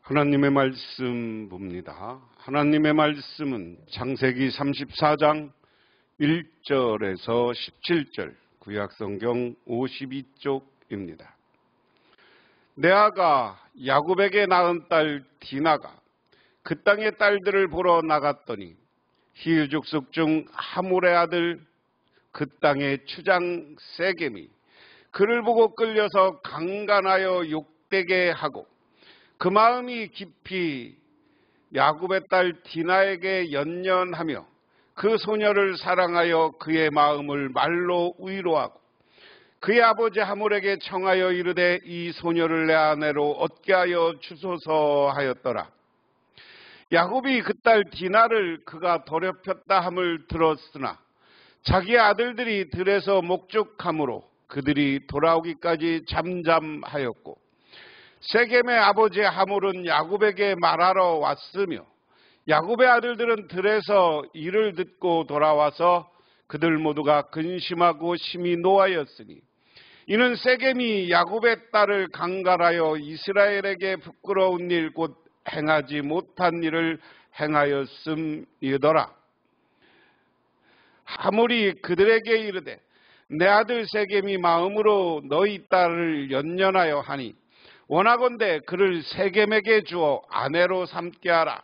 하나님의 말씀 봅니다. 하나님의 말씀은 창세기 34장 1절에서 17절, 구약성경 52쪽입니다. 레아가 야곱에게 낳은 딸 디나가 그 땅의 딸들을 보러 나갔더니 히브 족속 중 하몰의 아들 그 땅의 추장 세겜이 그를 보고 끌려서 강간하여 욕되게 하고 그 마음이 깊이 야곱의 딸 디나에게 연연하며 그 소녀를 사랑하여 그의 마음을 말로 위로하고 그의 아버지 하몰에게 청하여 이르되 이 소녀를 내 아내로 얻게 하여 주소서 하였더라. 야곱이 그 딸 디나를 그가 더럽혔다 함을 들었으나 자기의 아들들이 들에서 목축함으로 그들이 돌아오기까지 잠잠하였고 세겜의 아버지 하몰은 야곱에게 말하러 왔으며 야곱의 아들들은 들에서 이를 듣고 돌아와서 그들 모두가 근심하고 심히 노하였으니 이는 세겜이 야곱의 딸을 강간하여 이스라엘에게 부끄러운 일 곧 행하지 못한 일을 행하였음이더라. 하몰이 그들에게 이르되 내 아들 세겜이 마음으로 너희 딸을 연연하여 하니 원하건대 그를 세겜에게 주어 아내로 삼게 하라.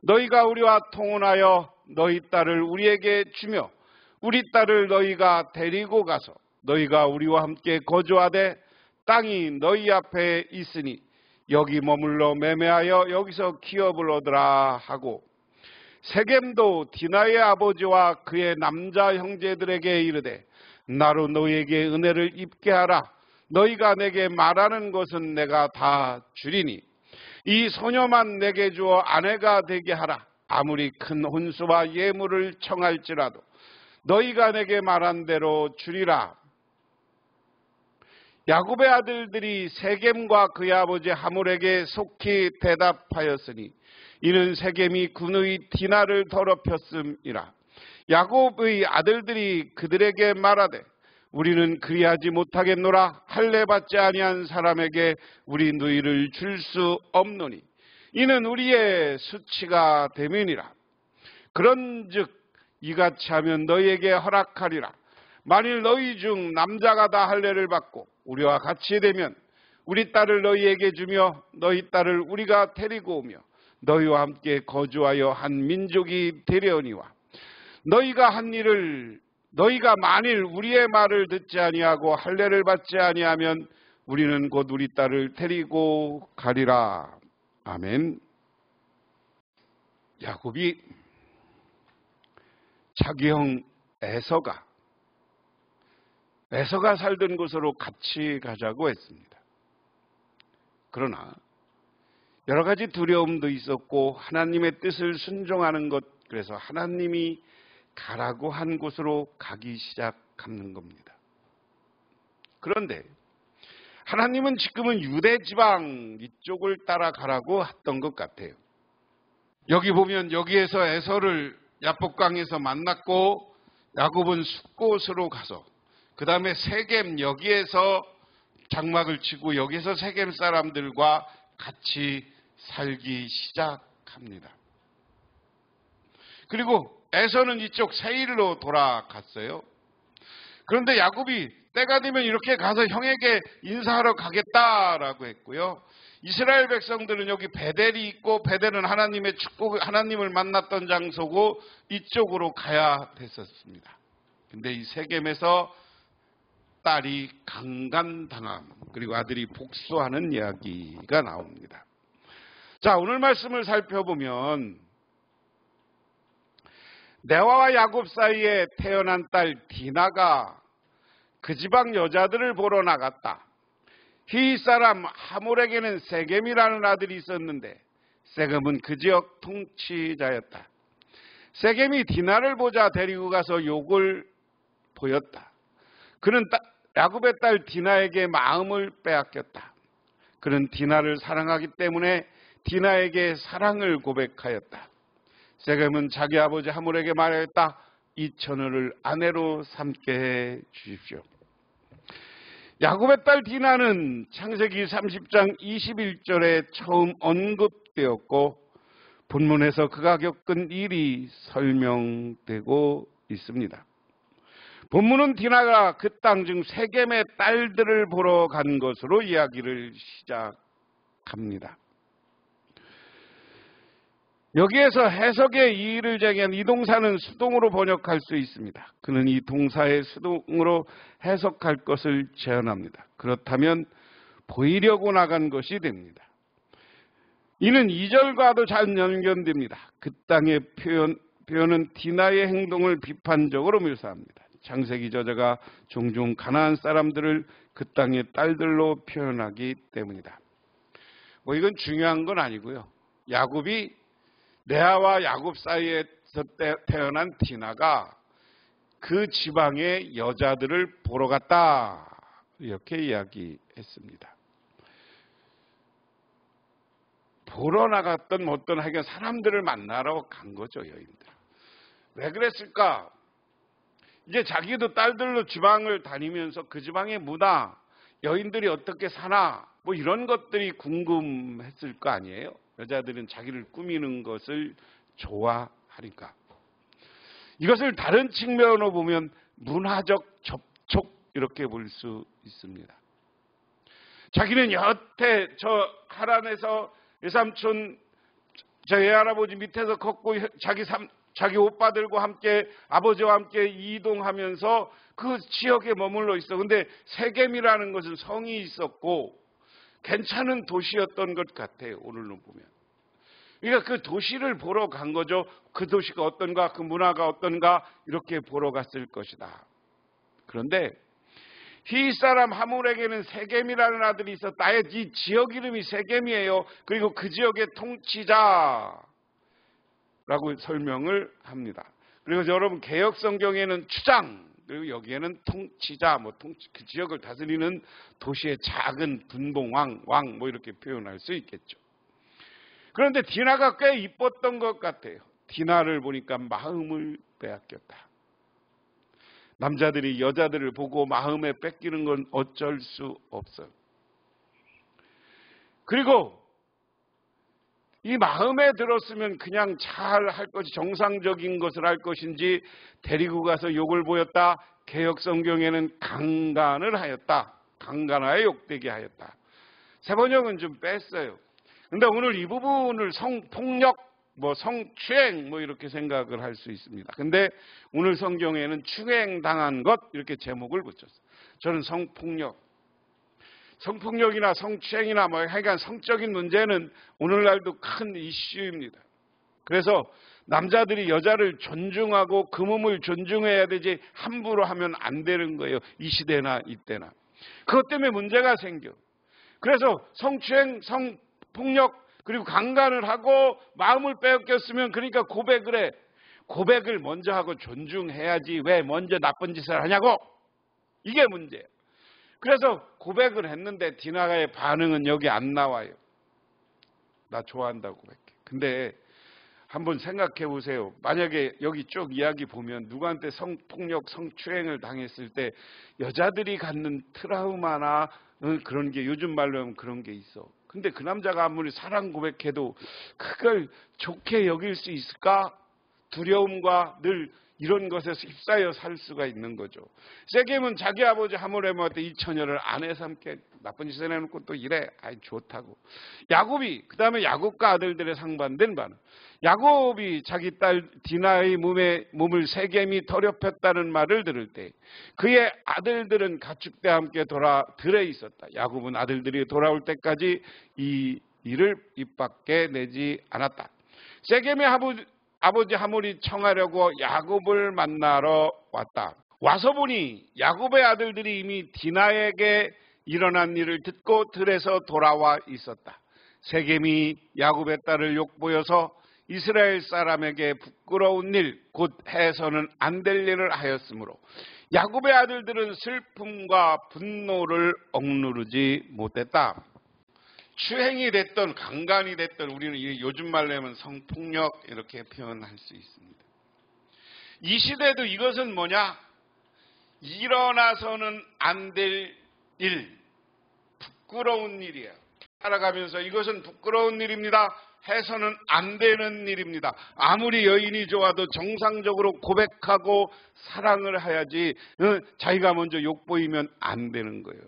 너희가 우리와 통혼하여 너희 딸을 우리에게 주며 우리 딸을 너희가 데리고 가서 너희가 우리와 함께 거주하되 땅이 너희 앞에 있으니 여기 머물러 매매하여 여기서 기업을 얻으라 하고 세겜도 디나의 아버지와 그의 남자 형제들에게 이르되 나로 너희에게 은혜를 입게 하라. 너희가 내게 말하는 것은 내가 다 주리니 이 소녀만 내게 주어 아내가 되게 하라. 아무리 큰 혼수와 예물을 청할지라도 너희가 내게 말한 대로 주리라. 야곱의 아들들이 세겜과 그의 아버지 하몰에게 속히 대답하였으니 이는 세겜이 군의 디나를 더럽혔음이라. 야곱의 아들들이 그들에게 말하되 우리는 그리하지 못하겠노라. 할례 받지 아니한 사람에게 우리 누이를 줄 수 없노니 이는 우리의 수치가 됨이니라. 그런즉 이같이 하면 너희에게 허락하리라. 만일 너희 중 남자가 다 할례를 받고 우리와 같이 되면 우리 딸을 너희에게 주며 너희 딸을 우리가 데리고 오며 너희와 함께 거주하여 한 민족이 되려니와 너희가 한 일을 너희가 만일 우리의 말을 듣지 아니하고 할례를 받지 아니하면 우리는 곧 우리 딸을 데리고 가리라. 아멘. 야곱이 자기 형 에서가 살던 곳으로 같이 가자고 했습니다. 그러나 여러 가지 두려움도 있었고 하나님의 뜻을 순종하는 것, 그래서 하나님이 가라고 한 곳으로 가기 시작하는 겁니다. 그런데 하나님은 지금은 유대 지방 이쪽을 따라가라고 했던 것 같아요. 여기 보면 여기에서 에서를 야복강에서 만났고 야곱은 숫곳으로 가서 그 다음에 세겜 여기에서 장막을 치고 여기에서 세겜 사람들과 같이 살기 시작합니다. 그리고 에서는 이쪽 세일로 돌아갔어요. 그런데 야곱이 때가 되면 이렇게 가서 형에게 인사하러 가겠다라고 했고요. 이스라엘 백성들은 여기 베델이 있고 베델은 하나님의 축복, 하나님을 만났던 장소고 이쪽으로 가야 됐었습니다. 근데 이 세겜에서 딸이 강간당함, 그리고 아들이 복수하는 이야기가 나옵니다. 자, 오늘 말씀을 살펴보면 레아와 야곱 사이에 태어난 딸 디나가 그 지방 여자들을 보러 나갔다. 히윗 사람 하몰에게는 세겜이라는 아들이 있었는데 세겜은 그 지역 통치자였다. 세겜이 디나를 보자 데리고 가서 욕을 보였다. 그는 야곱의 딸 디나에게 마음을 빼앗겼다. 그는 디나를 사랑하기 때문에 디나에게 사랑을 고백하였다. 세겜은 자기 아버지 하몰에게 말하였다. 이 처녀를 아내로 삼게 해 주십시오. 야곱의 딸 디나는 창세기 30장 21절에 처음 언급되었고 본문에서 그가 겪은 일이 설명되고 있습니다. 본문은 디나가 그 땅 중 세겜의 딸들을 보러 간 것으로 이야기를 시작합니다. 여기에서 해석의 이의를 제기한 이 동사는 수동으로 번역할 수 있습니다. 그는 이 동사의 수동으로 해석할 것을 제안합니다. 그렇다면 보이려고 나간 것이 됩니다. 이는 2절과도 잘 연결됩니다. 그 땅의 표현은 디나의 행동을 비판적으로 묘사합니다. 창세기 저자가 종종 가나안 사람들을 그 땅의 딸들로 표현하기 때문이다. 이건 중요한 건 아니고요. 야곱이 레아와 야곱 사이에서 태어난 디나가 그 지방의 여자들을 보러 갔다, 이렇게 이야기했습니다. 보러 나갔던 어떤 하여간 사람들을 만나러 간 거죠, 여인들. 왜 그랬을까? 이제 자기도 딸들로 지방을 다니면서 그 지방의 문화, 여인들이 어떻게 사나, 이런 것들이 궁금했을 거 아니에요? 여자들은 자기를 꾸미는 것을 좋아하니까. 이것을 다른 측면으로 보면 문화적 접촉, 이렇게 볼 수 있습니다. 자기는 여태 저 하란에서 외삼촌, 저 외할아버지 밑에서 컸고 자기 오빠들과 함께 아버지와 함께 이동하면서 그 지역에 머물러 있어. 근데 세겜이라는 것은 성이 있었고 괜찮은 도시였던 것 같아요, 오늘로 보면. 그러니까 그 도시를 보러 간 거죠. 그 도시가 어떤가, 그 문화가 어떤가, 이렇게 보러 갔을 것이다. 그런데 히윗 사람 하물에게는 세겜이라는 아들이 있었다. 이 지역 이름이 세겜이에요. 그리고 그 지역의 통치자라고 설명을 합니다. 그리고 여러분 개역 성경에는 추장, 그리고 여기에는 통치자, 그 지역을 다스리는 도시의 작은 분봉왕, 왕, 이렇게 표현할 수 있겠죠. 그런데 디나가 꽤 이뻤던 것 같아요. 디나를 보니까 마음을 빼앗겼다. 남자들이 여자들을 보고 마음에 뺏기는 건 어쩔 수 없어요. 그리고 이 마음에 들었으면 그냥 잘 할 것이, 정상적인 것을 할 것인지 데리고 가서 욕을 보였다. 개역 성경에는 강간을 하였다. 강간하여 욕되게 하였다. 세번역은 좀 뺐어요. 근데 오늘 이 부분을 성폭력, 성추행 이렇게 생각을 할 수 있습니다. 근데 오늘 성경에는 추행당한 것, 이렇게 제목을 붙였어요. 저는 성폭력이나 성추행이나 하여간 성적인 문제는 오늘날도 큰 이슈입니다. 그래서 남자들이 여자를 존중하고 그 몸을 존중해야 되지 함부로 하면 안 되는 거예요. 이 시대나 이때나. 그것 때문에 문제가 생겨. 그래서 성추행, 성폭력, 그리고 강간을 하고 마음을 빼앗겼으면, 그러니까 고백을 해. 고백을 먼저 하고 존중해야지 왜 먼저 나쁜 짓을 하냐고. 이게 문제예요. 그래서 고백을 했는데 디나가의 반응은 여기 안 나와요. 나 좋아한다고 고백해. 근데 한번 생각해 보세요. 만약에 여기 쭉 이야기 보면 누구한테 성폭력, 성추행을 당했을 때 여자들이 갖는 트라우마나 그런 게, 요즘 말로 하면 그런 게 있어. 근데 그 남자가 아무리 사랑 고백해도 그걸 좋게 여길 수 있을까? 두려움과 늘 이런 것에서 휩싸여 살 수가 있는 거죠. 세겜은 자기 아버지 하물에한테 이 처녀를 아내 삼게 나쁜 짓을 해놓고 또 이래. 좋다고. 야곱이, 그 다음에 야곱과 아들들의 상반된 반응. 야곱이 자기 딸 디나의 몸을 세겜이 더럽혔다는 말을 들을 때 그의 아들들은 가축대와 함께 들에 있었다. 야곱은 아들들이 돌아올 때까지 이 일을 입 밖에 내지 않았다. 세겜의 아버지 하물이 청하려고 야곱을 만나러 왔다. 와서 보니 야곱의 아들들이 이미 디나에게 일어난 일을 듣고 들에서 돌아와 있었다. 세겜이 야곱의 딸을 욕보여서 이스라엘 사람에게 부끄러운 일, 곧 해서는 안 될 일을 하였으므로 야곱의 아들들은 슬픔과 분노를 억누르지 못했다. 추행이 됐던 강간이 됐던, 우리는 요즘 말로 하면 성폭력 이렇게 표현할 수 있습니다. 이 시대도 이것은 뭐냐? 일어나서는 안 될 1. 부끄러운 일이에요. 살아가면서 이것은 부끄러운 일입니다 해서는 안 되는 일입니다. 아무리 여인이 좋아도 정상적으로 고백하고 사랑을 해야지 자기가 먼저 욕보이면 안 되는 거예요.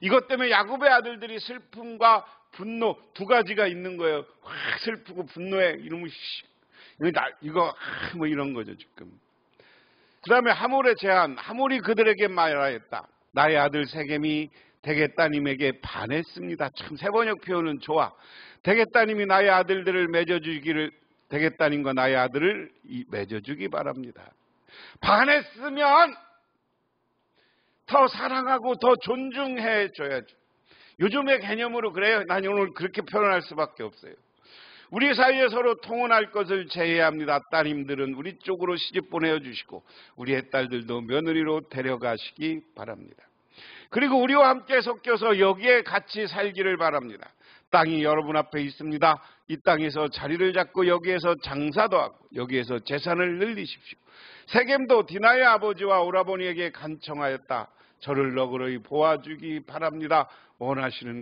이것 때문에 야곱의 아들들이 슬픔과 분노 두 가지가 있는 거예요. 확 슬프고 분노해. 이놈의 이거 뭐 이런 거죠 지금. 그 다음에 하몰의 제안. 하몰이 그들에게 말하였다. 나의 아들 세겜이 대개따님에게 반했습니다. 참 세번역 표현은 좋아. 대개따님이 나의 아들들을 맺어주기를, 대개따님과 나의 아들을 맺어주기 바랍니다. 반했으면 더 사랑하고 더 존중해 줘야죠. 요즘의 개념으로 그래요. 난 오늘 그렇게 표현할 수밖에 없어요. 우리 사이에 서로 통혼할 것을 제외합니다. 따님들은 우리 쪽으로 시집 보내주시고 우리의 딸들도 며느리로 데려가시기 바랍니다. 그리고 우리와 함께 섞여서 여기에 같이 살기를 바랍니다. 땅이 여러분 앞에 있습니다. 이 땅에서 자리를 잡고 여기에서 장사도 하고 여기에서 재산을 늘리십시오. 세겜도 디나의 아버지와 오라버니에게 간청하였다. 저를 너그러이 보아주기 바랍니다. 원하시는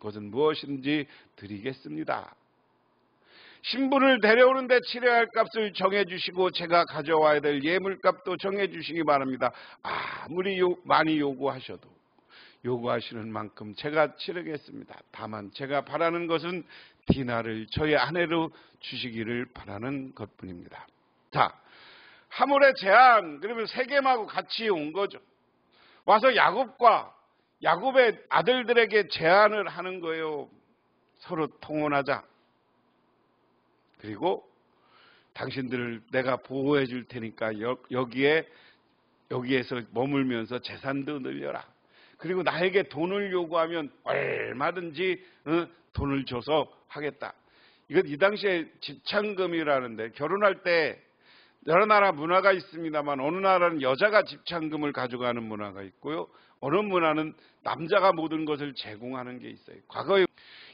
것은 무엇인지 드리겠습니다. 신부를 데려오는데 치러야 할 값을 정해주시고 제가 가져와야 될 예물값도 정해주시기 바랍니다. 아무리 많이 요구하셔도 요구하시는 만큼 제가 치르겠습니다. 다만 제가 바라는 것은 디나를 저의 아내로 주시기를 바라는 것뿐입니다. 자, 하몰의 제안, 그러면 세겜하고 같이 온 거죠. 와서 야곱의 아들들에게 제안을 하는 거예요. 서로 통혼하자. 그리고 당신들을 내가 보호해 줄 테니까 여기에서 머물면서 재산도 늘려라. 그리고 나에게 돈을 요구하면 얼마든지 돈을 줘서 하겠다. 이건 이 당시에 집창금이라는데 결혼할 때 여러 나라 문화가 있습니다만 어느 나라는 여자가 집창금을 가져가는 문화가 있고요. 어느 문화는 남자가 모든 것을 제공하는 게 있어요. 과거에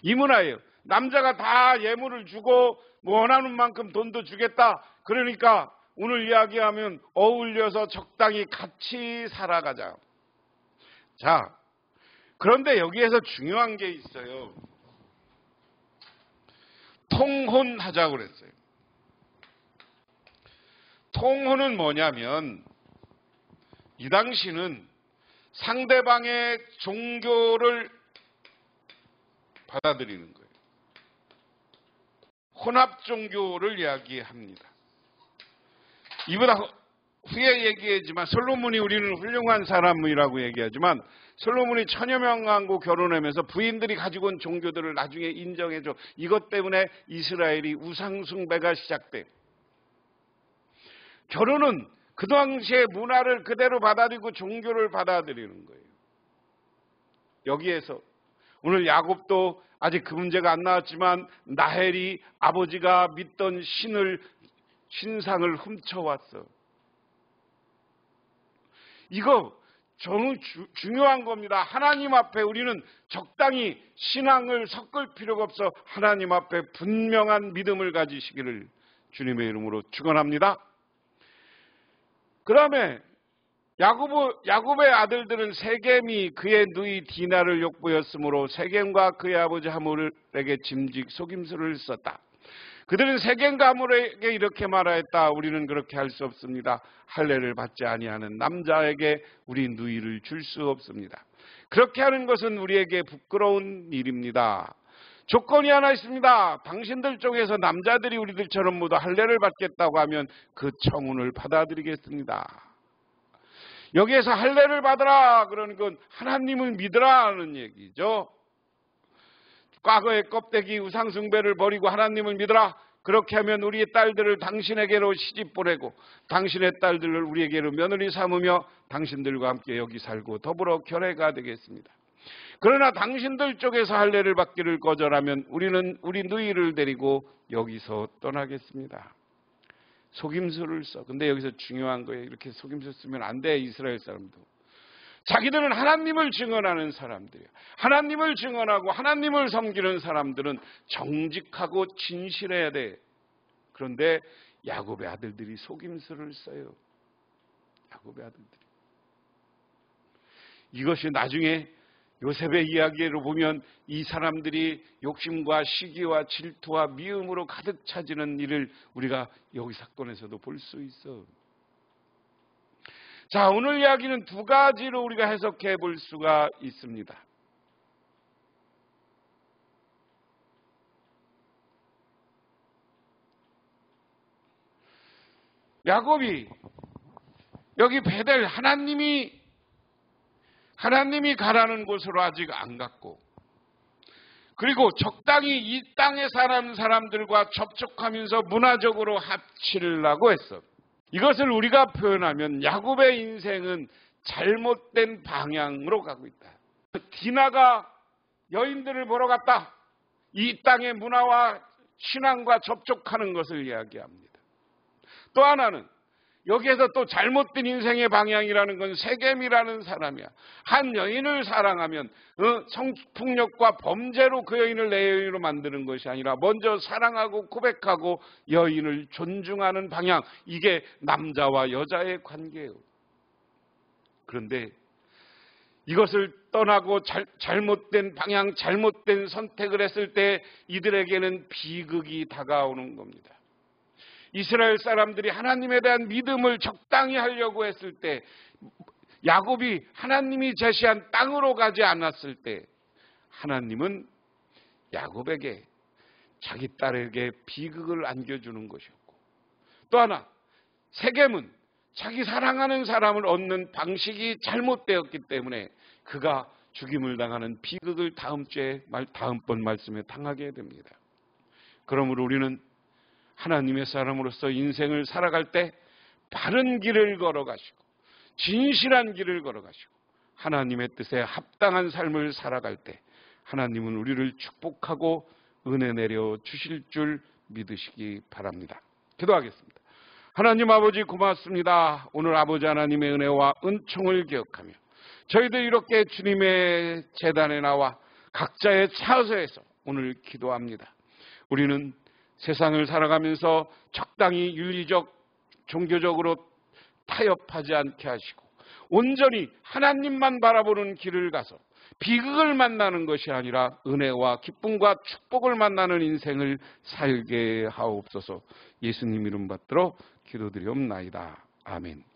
이 문화예요. 남자가 다 예물을 주고 원하는 만큼 돈도 주겠다. 그러니까 오늘 이야기하면 어울려서 적당히 같이 살아가자. 자, 그런데 여기에서 중요한 게 있어요. 통혼하자고 그랬어요. 통혼은 뭐냐면 이 당시는 상대방의 종교를 받아들이는 거예요. 혼합 종교를 이야기합니다. 이보다 후에 얘기하지만 솔로몬이 우리는 훌륭한 사람이라고 얘기하지만 솔로몬이 1000여 명하고 결혼하면서 부인들이 가지고 온 종교들을 나중에 인정해줘. 이것 때문에 이스라엘이 우상숭배가 시작돼요. 결혼은 그 당시의 문화를 그대로 받아들이고 종교를 받아들이는 거예요. 여기에서 오늘 야곱도 아직 그 문제가 안 나왔지만 라헬이 아버지가 믿던 신상을 훔쳐왔어. 이거 정말 중요한 겁니다. 하나님 앞에 우리는 적당히 신앙을 섞을 필요가 없어 하나님 앞에 분명한 믿음을 가지시기를 주님의 이름으로 축원합니다. 그 다음에 야곱의 아들들은 세겜이 그의 누이 디나를 욕보였으므로 세겜과 그의 아버지 하몰에게 짐짓 속임수를 썼다. 그들은 세겜과 하몰에게 이렇게 말하였다. 우리는 그렇게 할 수 없습니다. 할례를 받지 아니하는 남자에게 우리 누이를 줄 수 없습니다. 그렇게 하는 것은 우리에게 부끄러운 일입니다. 조건이 하나 있습니다. 당신들 쪽에서 남자들이 우리들처럼 모두 할례를 받겠다고 하면 그 청혼을 받아들이겠습니다. 여기에서 할례를 받으라 그러는 건 하나님을 믿으라 하는 얘기죠. 과거의 껍데기 우상숭배를 버리고 하나님을 믿으라. 그렇게 하면 우리의 딸들을 당신에게로 시집 보내고 당신의 딸들을 우리에게로 며느리 삼으며 당신들과 함께 여기 살고 더불어 결례가 되겠습니다. 그러나 당신들 쪽에서 할례를 받기를 거절하면 우리는 우리 누이를 데리고 여기서 떠나겠습니다. 속임수를 써. 근데 여기서 중요한 거예요. 이렇게 속임수 쓰면 안 돼. 이스라엘 사람도. 자기들은 하나님을 증언하는 사람들이에요. 하나님을 증언하고 하나님을 섬기는 사람들은 정직하고 진실해야 돼. 그런데 야곱의 아들들이 속임수를 써요. 야곱의 아들들이. 이것이 나중에 요셉의 이야기로 보면 이 사람들이 욕심과 시기와 질투와 미움으로 가득 차지는 일을 우리가 여기 사건에서도 볼 수 있어. 자, 오늘 이야기는 두 가지로 우리가 해석해 볼 수가 있습니다. 야곱이 여기 베델 하나님이 가라는 곳으로 아직 안 갔고, 그리고 적당히 이 땅에 사는 사람들과 접촉하면서 문화적으로 합치려고 했어. 이것을 우리가 표현하면 야곱의 인생은 잘못된 방향으로 가고 있다. 디나가 여인들을 보러 갔다. 이 땅의 문화와 신앙과 접촉하는 것을 이야기합니다. 또 하나는 여기에서 또 잘못된 인생의 방향이라는 건 세겜이라는 사람이야. 한 여인을 사랑하면 성폭력과 범죄로 그 여인을 내 여인으로 만드는 것이 아니라 먼저 사랑하고 고백하고 여인을 존중하는 방향, 이게 남자와 여자의 관계예요. 그런데 이것을 떠나고 잘못된 방향, 잘못된 선택을 했을 때 이들에게는 비극이 다가오는 겁니다. 이스라엘 사람들이 하나님에 대한 믿음을 적당히 하려고 했을 때, 야곱이 하나님이 제시한 땅으로 가지 않았을 때 하나님은 야곱에게, 자기 딸에게 비극을 안겨주는 것이었고, 또 하나 세겜은 자기 사랑하는 사람을 얻는 방식이 잘못되었기 때문에 그가 죽임을 당하는 비극을 다음번 말씀에 당하게 됩니다. 그러므로 우리는 하나님의 사람으로서 인생을 살아갈 때 바른 길을 걸어가시고 진실한 길을 걸어가시고 하나님의 뜻에 합당한 삶을 살아갈 때 하나님은 우리를 축복하고 은혜 내려 주실 줄 믿으시기 바랍니다. 기도하겠습니다. 하나님 아버지 고맙습니다. 오늘 아버지 하나님의 은혜와 은총을 기억하며 저희들 이렇게 주님의 제단에 나와 각자의 처소에서 오늘 기도합니다. 우리는 세상을 살아가면서 적당히 윤리적, 종교적으로 타협하지 않게 하시고 온전히 하나님만 바라보는 길을 가서 비극을 만나는 것이 아니라 은혜와 기쁨과 축복을 만나는 인생을 살게 하옵소서. 예수님 이름 받들어 기도드리옵나이다. 아멘.